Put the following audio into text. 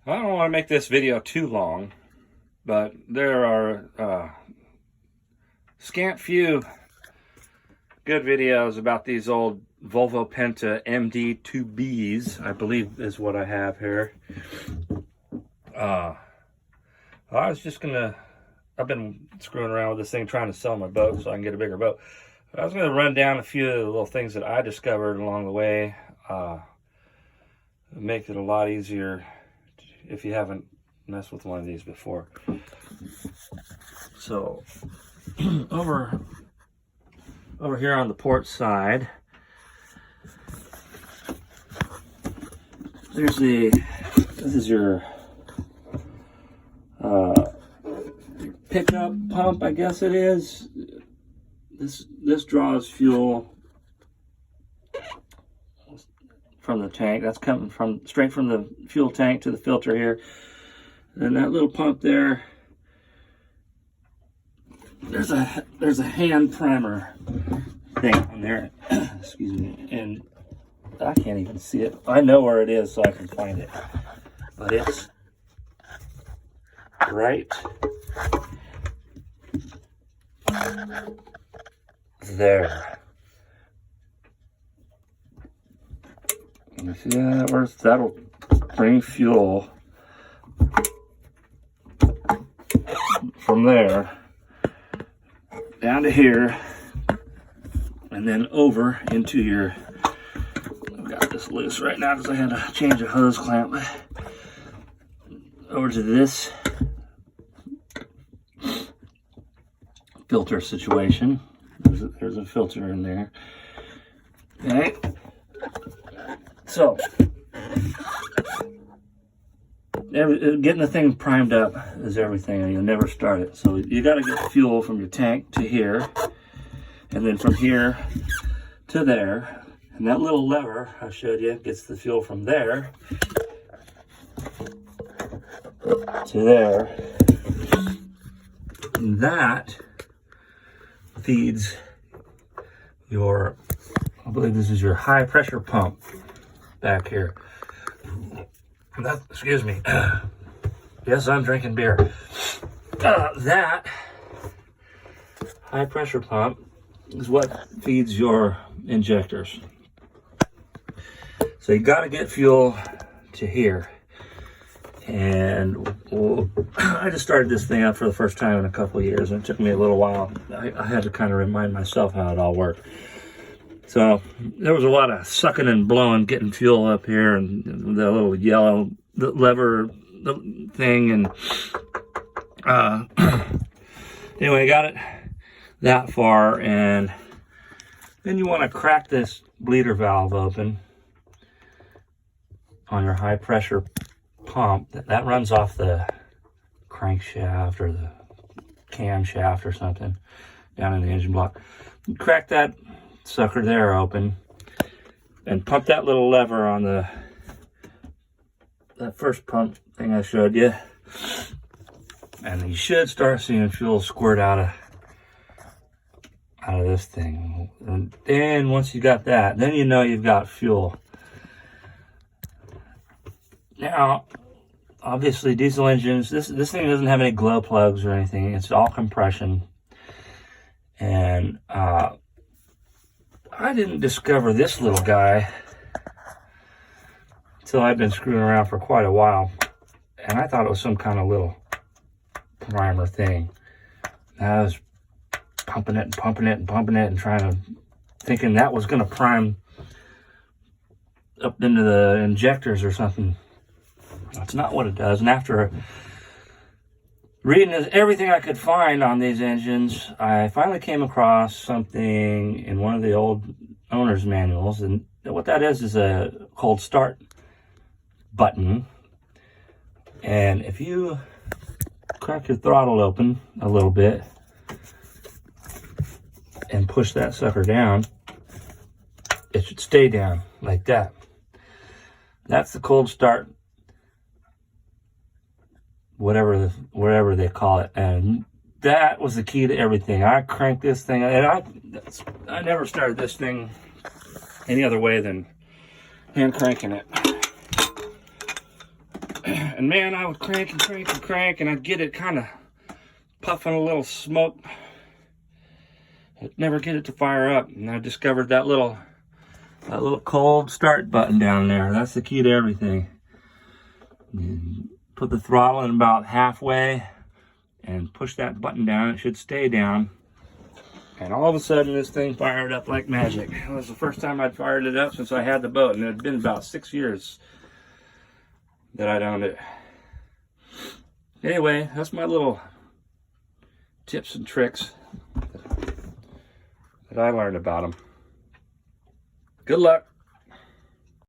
I don't want to make this video too long, but there are scant few good videos about these old Volvo Penta md2bs, I believe is what I have here. I've been screwing around with this thing trying to sell my boat so I can get a bigger boat. I was going to run down a few of the little things that I discovered along the way. Make it a lot easier if you haven't messed with one of these before. So over here on the port side, this is your pickup pump, I guess it is. This draws fuel from the tank. That's coming straight from the fuel tank to the filter here. And that little pump there, there's a hand primer thing on there. Excuse me. And I can't even see it. I know where it is so I can find it. But it's right there. You see that? That'll bring fuel from there down to here and then over into your, I've got this loose right now because I had to change a hose clamp, over to this filter situation. There's a filter in there. Okay. So, getting the thing primed up is everything, and you'll never start it. So you got to get fuel from your tank to here, and then from here to there. And that little lever I showed you gets the fuel from there to there. And that feeds your, I believe this is your high pressure pump back here. Excuse me. Yes, I'm drinking beer. That high pressure pump is what feeds your injectors. So you got to get fuel to here. And I just started this thing up for the first time in a couple of years, and it took me a little while. I had to kind of remind myself how it all worked. So there was a lot of sucking and blowing, getting fuel up here, and the little yellow lever thing. And anyway, I got it that far, and then you want to crack this bleeder valve open on your high pressure pump that runs off the crankshaft or the camshaft or something down in the engine block. You crack that sucker there open and pump that little lever on that first pump thing I showed you, and you should start seeing fuel squirt out of this thing. And then once you got that, then you know you've got fuel. Now, obviously diesel engines, this thing doesn't have any glow plugs or anything. It's all compression. And I didn't discover this little guy until I've been screwing around for quite a while. And I thought it was some kind of little primer thing. And I was pumping it and pumping it and pumping it and thinking that was going to prime up into the injectors or something. That's not what it does. And after reading everything I could find on these engines, I finally came across something in one of the old owner's manuals. And what that is a cold start button. And if you crack your throttle open a little bit and push that sucker down, it should stay down like that. That's the cold start, whatever they call it. And that was the key to everything. I cranked this thing, and I never started this thing any other way than hand cranking it. And man, I would crank and crank and crank, and I'd get it kind of puffing a little smoke. I'd never get it to fire up, and I discovered that little cold start button down there. That's the key to everything. And put the throttle in about halfway and push that button down. It should stay down. And all of a sudden, this thing fired up like magic. It was the first time I'd fired it up since I had the boat, and it had been about 6 years that I'd owned it. Anyway, that's my little tips and tricks that I learned about them. Good luck.